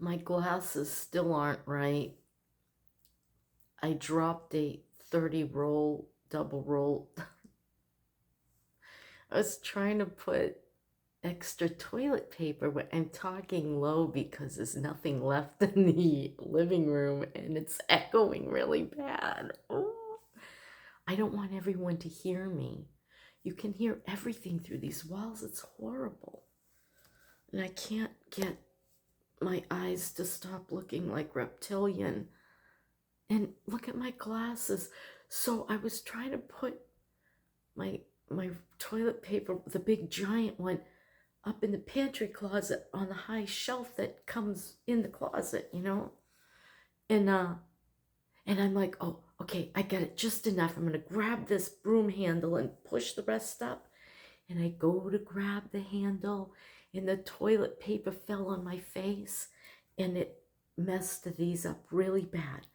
My glasses still aren't right. I dropped a 30 roll, double roll. I was trying to put extra toilet paper, but I'm talking low because there's nothing left in the living room and it's echoing really bad. Oh, I don't want everyone to hear me. You can hear everything through these walls. It's horrible. And I can't get my eyes to stop looking like reptilian. And look at my glasses. So I was trying to put my my toilet paper, the big giant one, up in the pantry closet on the high shelf that comes in the closet, And and I'm like, oh, okay, I got it just enough. I'm gonna grab this broom handle and push the rest up. And I go to grab the handle, and the toilet paper fell on my face, and it messed these up really bad.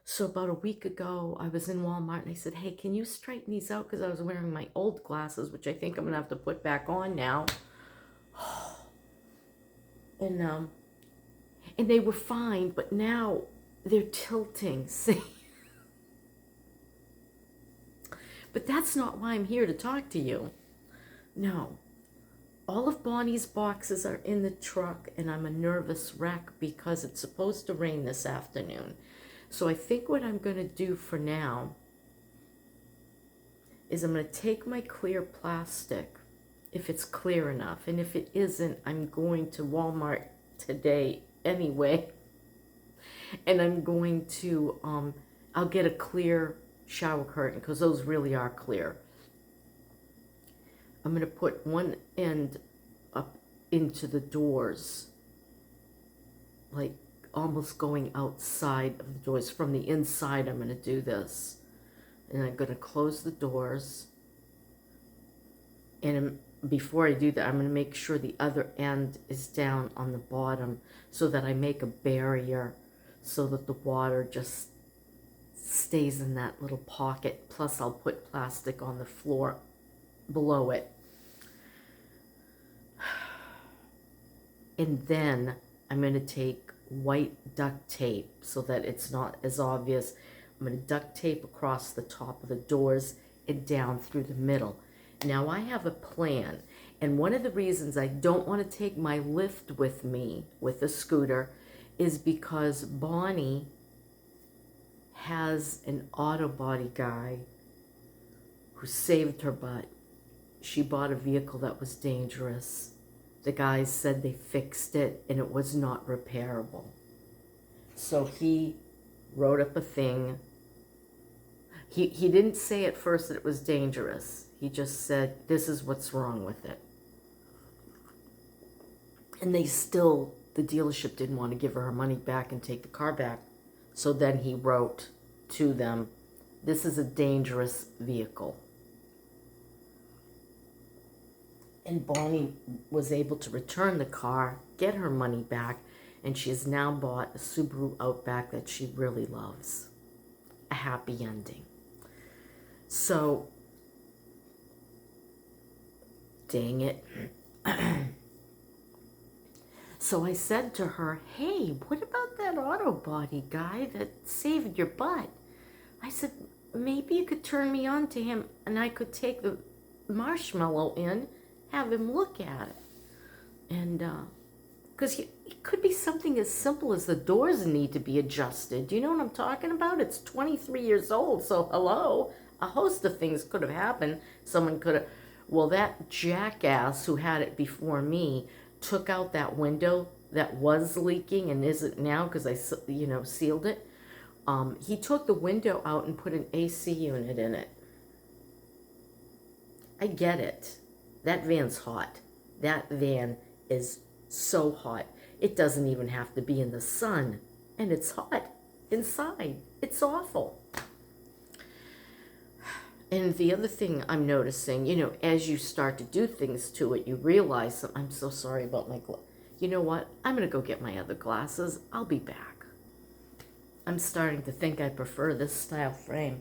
So about a week ago, I was in Walmart and I said, hey, can you straighten these out? Because I was wearing my old glasses, which I think I'm going to have to put back on now. And and they were fine, but now they're tilting. See? But that's not why I'm here to talk to you. No. All of Bonnie's boxes are in the truck, and I'm a nervous wreck because it's supposed to rain this afternoon. So I think what I'm going to do for now is I'm going to take my clear plastic, if it's clear enough, and if it isn't, I'm going to Walmart today anyway, and I'm going to, I'll get a clear shower curtain, because those really are clear. I'm going to put one end up into the doors, like almost going outside of the doors. From the inside, I'm going to do this. And I'm going to close the doors. And before I do that, I'm going to make sure the other end is down on the bottom so that I make a barrier so that the water just stays in that little pocket. Plus, I'll put plastic on the floor below it. And then I'm going to take white duct tape so that it's not as obvious. I'm going to duct tape across the top of the doors and down through the middle. Now I have a plan, and one of the reasons I don't want to take my lift with me with the scooter is because Bonnie has an auto body guy who saved her butt. She bought a vehicle that was dangerous. The guys said they fixed it and it was not repairable. So he wrote up a thing. He didn't say at first that it was dangerous. He just said, this is what's wrong with it. And the dealership didn't want to give her money back and take the car back. So then he wrote to them, this is a dangerous vehicle. And Bonnie was able to return the car, get her money back, and she has now bought a Subaru Outback that she really loves. A happy ending. So, dang it. So I said to her, hey, what about that auto body guy that saved your butt? I said, maybe you could turn me on to him and I could take the Marshmallow in, have him look at it. And, because it could be something as simple as the doors need to be adjusted. Do you know what I'm talking about? It's 23 years old, so hello. A host of things could have happened. Someone could have, well, that jackass who had it before me took out that window that was leaking and isn't now because I, sealed it. He took the window out and put an AC unit in it. I get it. That van's hot. That van is so hot. It doesn't even have to be in the sun. And it's hot inside. It's awful. And the other thing I'm noticing, as you start to do things to it, you realize, I'm so sorry about my glasses. You know what? I'm going to go get my other glasses. I'll be back. I'm starting to think I prefer this style frame.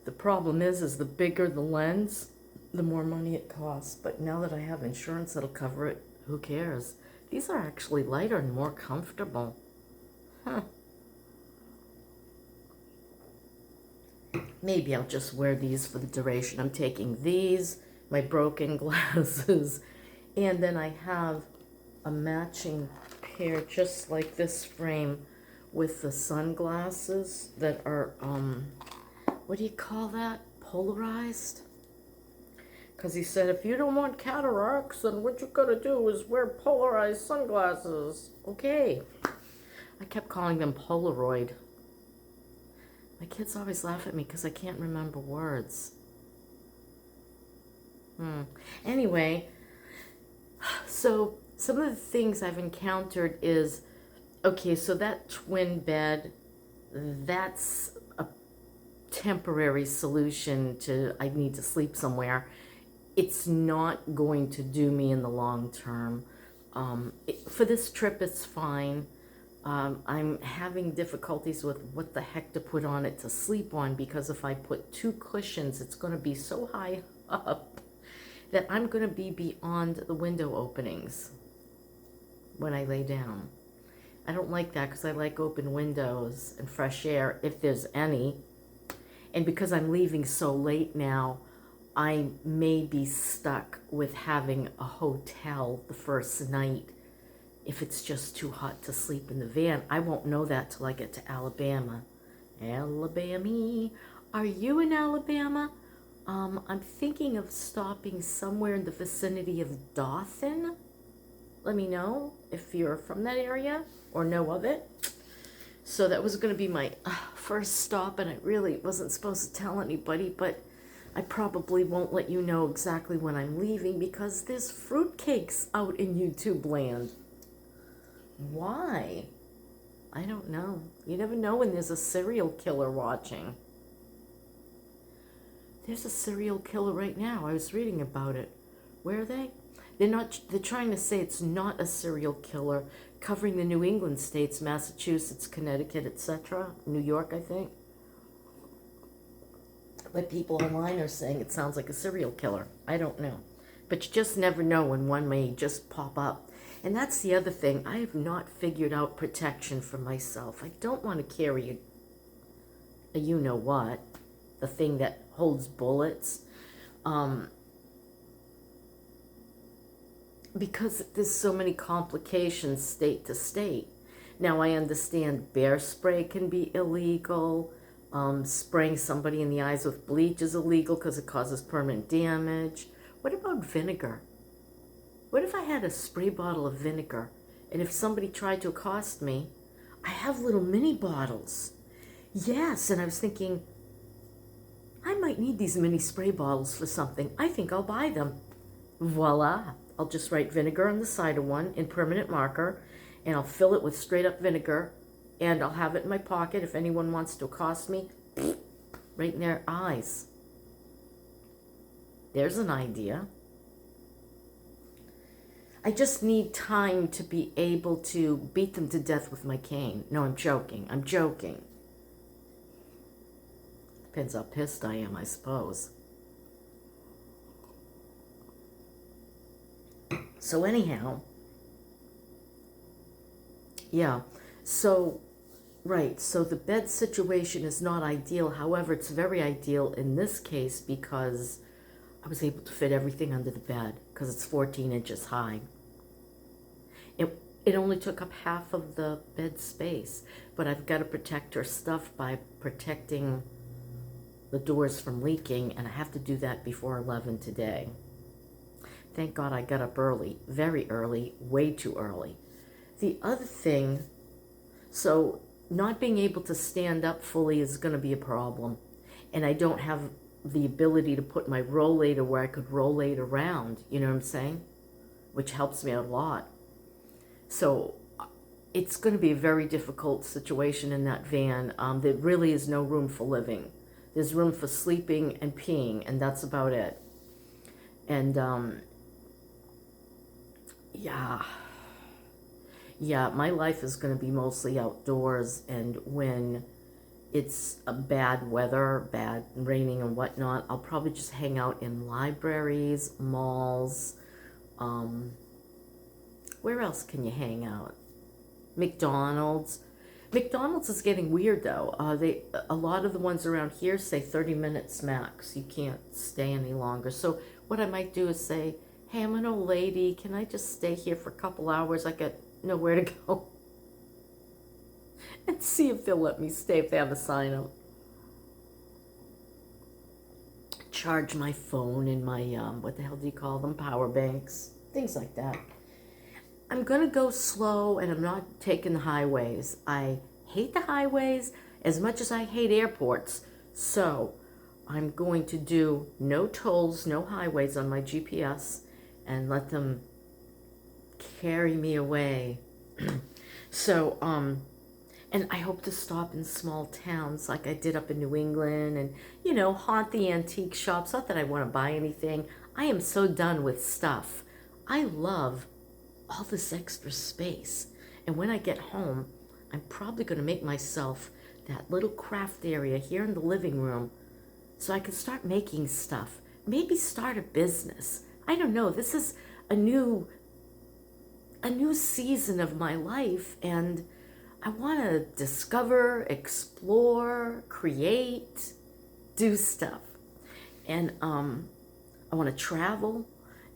The problem is the bigger the lens, the more money it costs. But now that I have insurance that'll cover it, who cares? These are actually lighter and more comfortable. Huh. Maybe I'll just wear these for the duration. I'm taking these, my broken glasses, and then I have a matching pair just like this frame with the sunglasses that are, what do you call that? Polarized? Because he said, if you don't want cataracts, then what you gotta do is wear polarized sunglasses. Okay. I kept calling them Polaroid. My kids always laugh at me because I can't remember words. Anyway, so some of the things I've encountered is, okay, so that twin bed, that's a temporary solution to I need to sleep somewhere. It's not going to do me in the long term. For this trip, it's fine. I'm having difficulties with what the heck to put on it to sleep on, because if I put two cushions, it's going to be so high up that I'm going to be beyond the window openings when I lay down. I don't like that because I like open windows and fresh air if there's any. And because I'm leaving so late now, I may be stuck with having a hotel the first night if it's just too hot to sleep in the van. I won't know that till I get to Alabama. Alabama. Are you in Alabama? I'm thinking of stopping somewhere in the vicinity of Dothan. Let me know if you're from that area or know of it. So that was going to be my first stop, and I really wasn't supposed to tell anybody, but I probably won't let you know exactly when I'm leaving because there's fruitcakes out in YouTube land. Why? I don't know. You never know when there's a serial killer watching. There's a serial killer right now. I was reading about it. Where are they? They're trying to say it's not a serial killer covering the New England states, Massachusetts, Connecticut, etc. New York, I think. But people online are saying it sounds like a serial killer. I don't know. But you just never know when one may just pop up. And that's the other thing. I have not figured out protection for myself. I don't want to carry a you-know-what, the thing that holds bullets, because there's so many complications state to state. Now, I understand bear spray can be illegal. Spraying somebody in the eyes with bleach is illegal because it causes permanent damage. What about vinegar? What if I had a spray bottle of vinegar, and if somebody tried to accost me, I have little mini bottles. Yes, and I was thinking, I might need these mini spray bottles for something. I think I'll buy them. Voila. I'll just write vinegar on the side of one in permanent marker, and I'll fill it with straight up vinegar, and I'll have it in my pocket if anyone wants to accost me, right in their eyes. There's an idea. I just need time to be able to beat them to death with my cane. No, I'm joking. I'm joking. Depends how pissed I am, I suppose. So anyhow, yeah, so, right, so the bed situation is not ideal. However, it's very ideal in this case because I was able to fit everything under the bed because it's 14 inches high. It only took up half of the bed space, but I've got to protect her stuff by protecting the doors from leaking, and I have to do that before 11 today. Thank God I got up early, very early, way too early. The other thing, so not being able to stand up fully is going to be a problem, and I don't have the ability to put my rollator where I could rollate around, you know what I'm saying? Which helps me out a lot. So it's going to be a very difficult situation in that van. There really is no room for living. There's room for sleeping and peeing, and that's about it. And yeah, my life is going to be mostly outdoors, and when it's a bad weather, bad raining and whatnot, I'll probably just hang out in libraries, malls, Where else can you hang out? McDonald's. McDonald's is getting weird though. A lot of the ones around here say 30 minutes max. You can't stay any longer. So what I might do is say, hey, I'm an old lady. Can I just stay here for a couple hours? I got nowhere to go. And see if they'll let me stay if they have a sign up. Charge my phone and my, what the hell do you call them? Power banks. Things like that. I'm going to go slow and I'm not taking the highways. I hate the highways as much as I hate airports. So I'm going to do no tolls, no highways on my GPS and let them carry me away. So, and I hope to stop in small towns like I did up in New England and, you know, haunt the antique shops. Not that I want to buy anything. I am so done with stuff. I love all this extra space. And when I get home, I'm probably going to make myself that little craft area here in the living room so I can start making stuff. Maybe start a business. I don't know. This is a new season of my life, and I want to discover, explore, create, do stuff. And I want to travel,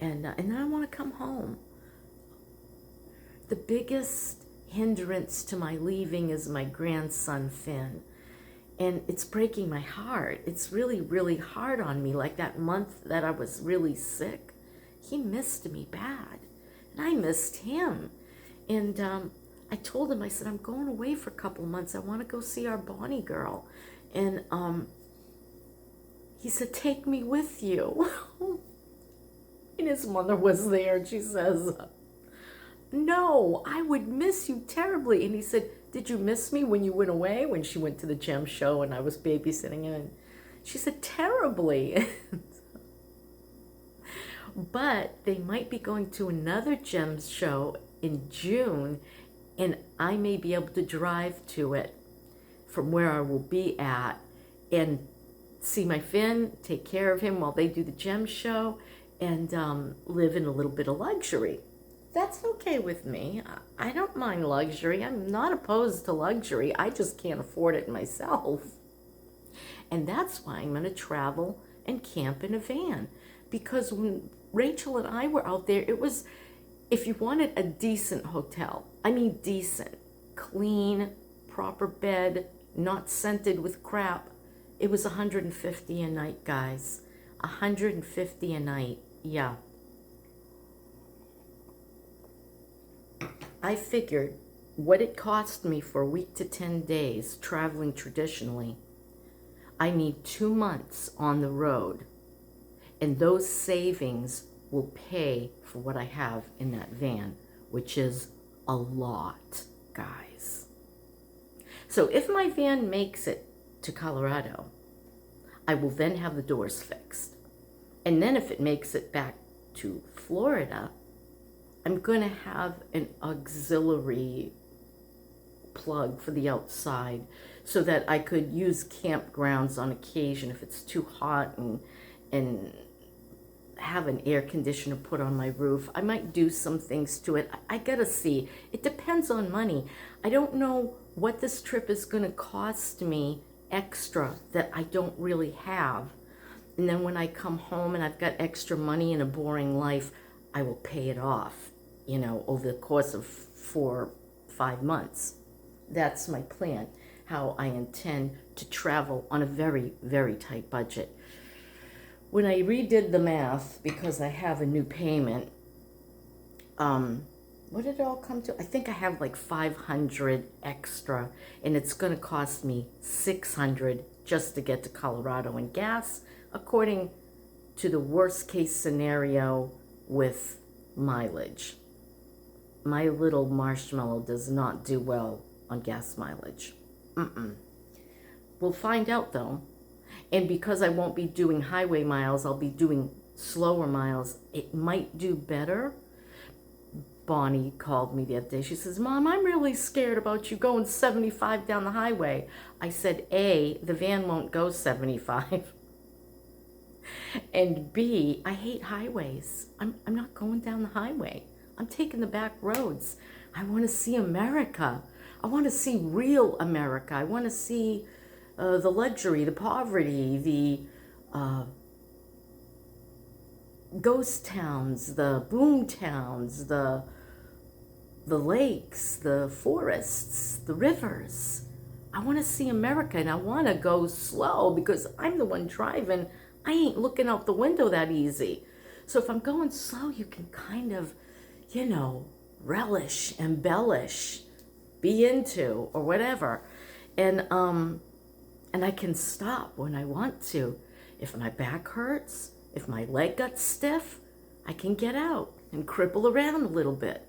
and then I want to come home. The biggest hindrance to my leaving is my grandson, Finn. And it's breaking my heart. It's really, really hard on me. Like that month that I was really sick, he missed me bad. And I missed him. And I told him, I said, I'm going away for a couple of months. I want to go see our Bonnie girl. And he said, take me with you. And his mother was there, and she says, no, I would miss you terribly. And he said, did you miss me when you went away, when she went to the gem show and I was babysitting him? And she said, terribly. But they might be going to another gem show in June, and I may be able to drive to it from where I will be at and see my Finn, take care of him while they do the gem show, and live in a little bit of luxury. That's okay with me. I don't mind luxury. I'm not opposed to luxury. I just can't afford it myself. And that's why I'm going to travel and camp in a van. Because when Rachel and I were out there, it was, if you wanted a decent hotel, I mean decent, clean, proper bed, not scented with crap, it was $150 a night, guys. $150 a night, yeah. I figured what it cost me for a week to 10 days traveling traditionally. I need 2 months on the road, and those savings will pay for what I have in that van, which is a lot, guys. So if my van makes it to Colorado, I will then have the doors fixed. And then if it makes it back to Florida, I'm going to have an auxiliary plug for the outside so that I could use campgrounds on occasion if it's too hot, and have an air conditioner put on my roof. I might do some things to it. I gotta see. It depends on money. I don't know what this trip is going to cost me extra that I don't really have. And then when I come home and I've got extra money and a boring life, I will pay it off, you know, over the course of 4, 5 months. That's my plan, how I intend to travel on a very, very tight budget. When I redid the math, because I have a new payment, what did it all come to? I think I have like 500 extra, and it's going to cost me 600 just to get to Colorado in gas, according to the worst case scenario with mileage. My little Marshmallow does not do well on gas mileage. We'll find out though. And because I won't be doing highway miles, I'll be doing slower miles. It might do better. Bonnie called me the other day. She says, Mom, I'm really scared about you going 75 down the highway. I said, A, the van won't go 75. And B, I hate highways. I'm not going down the highway. I'm taking the back roads. I want to see America. I want to see real America. I want to see the luxury, the poverty, the ghost towns, the boom towns, the lakes, the forests, the rivers. I want to see America, and I want to go slow because I'm the one driving. I ain't looking out the window that easy. So if I'm going slow, you can kind of, relish, embellish, be into, or whatever. And I can stop when I want to. If my back hurts, if my leg got stiff, I can get out and cripple around a little bit.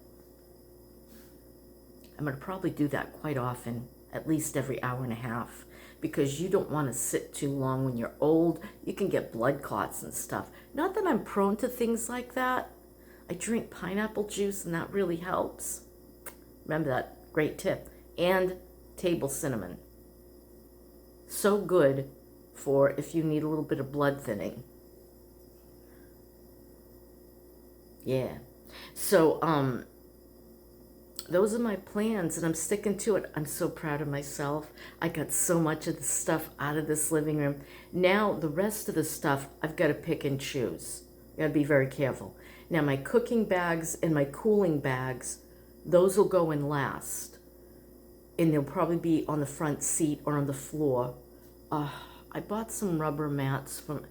I'm going to probably do that quite often, at least every hour and a half, because you don't want to sit too long when you're old. You can get blood clots and stuff. Not that I'm prone to things like that. I drink pineapple juice and that really helps. Remember that great tip. And table cinnamon. So good for if you need a little bit of blood thinning. Yeah. So, those are my plans, and I'm sticking to it. I'm so proud of myself. I got so much of the stuff out of this living room. Now, the rest of the stuff, I've got to pick and choose. I got to be very careful. Now, my cooking bags and my cooling bags, those will go in last. And they'll probably be on the front seat or on the floor. I bought some rubber mats from...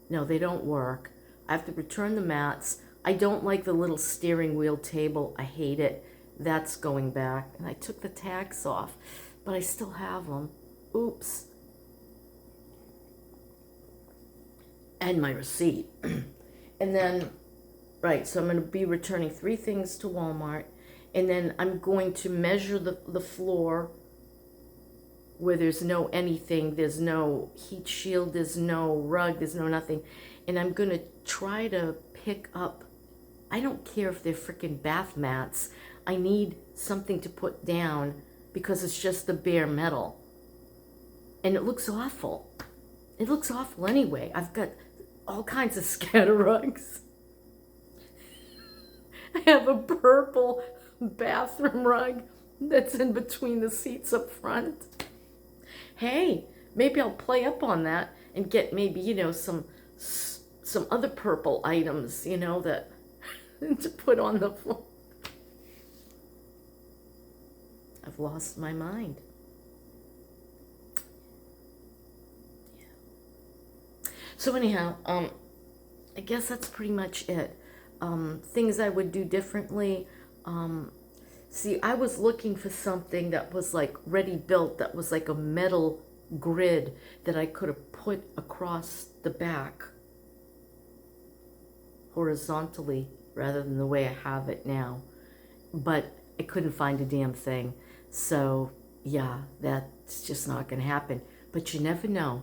No, they don't work. I have to return the mats. I don't like the little steering wheel table. I hate it. That's going back. And I took the tacks off, but I still have them. Oops. And my receipt. And then, right, so I'm going to be returning 3 things to Walmart. And then I'm going to measure the floor where there's no anything. There's no heat shield. There's no rug. There's no nothing. And I'm going to try to pick up, I don't care if they're freaking bath mats. I need something to put down because it's just the bare metal. And it looks awful. It looks awful anyway. I've got all kinds of scatter rugs. I have a purple bathroom rug that's in between the seats up front. Hey, maybe I'll play up on that and get maybe, some other purple items, that to put on the floor. I've lost my mind. Yeah. So anyhow, I guess that's pretty much it. Things I would do differently. See, I was looking for something that was like ready built, that was like a metal grid that I could have put across the back horizontally rather than the way I have it now. But I couldn't find a damn thing. So, yeah, that's just not going to happen. But you never know.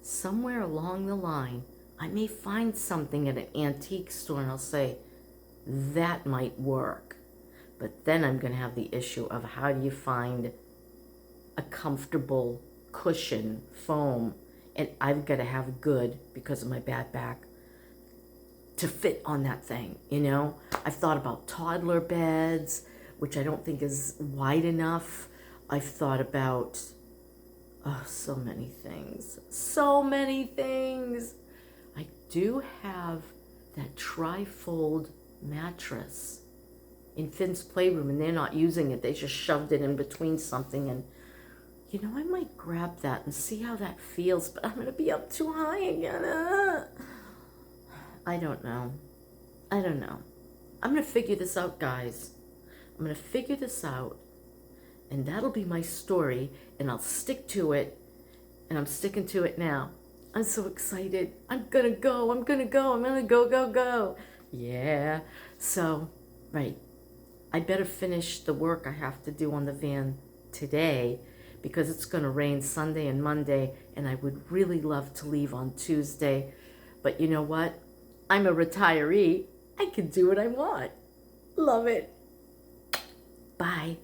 Somewhere along the line, I may find something at an antique store and I'll say, that might work. But then I'm going to have the issue of how do you find a comfortable cushion, foam, and I've got to have good, because of my bad back, to fit on that thing, I've thought about toddler beds, which I don't think is wide enough. I've thought about, so many things. So many things. I do have that tri-fold mattress in Finn's playroom, and they're not using it. They just shoved it in between something, and I might grab that and see how that feels, but I'm going to be up too high again. I don't know. I'm going to figure this out, guys. I'm going to figure this out, and that'll be my story, and I'll stick to it, and I'm sticking to it now. I'm so excited. I'm going to go. Yeah. So, right. I better finish the work I have to do on the van today, because it's going to rain Sunday and Monday, and I would really love to leave on Tuesday. But you know what? I'm a retiree. I can do what I want. Love it. Bye.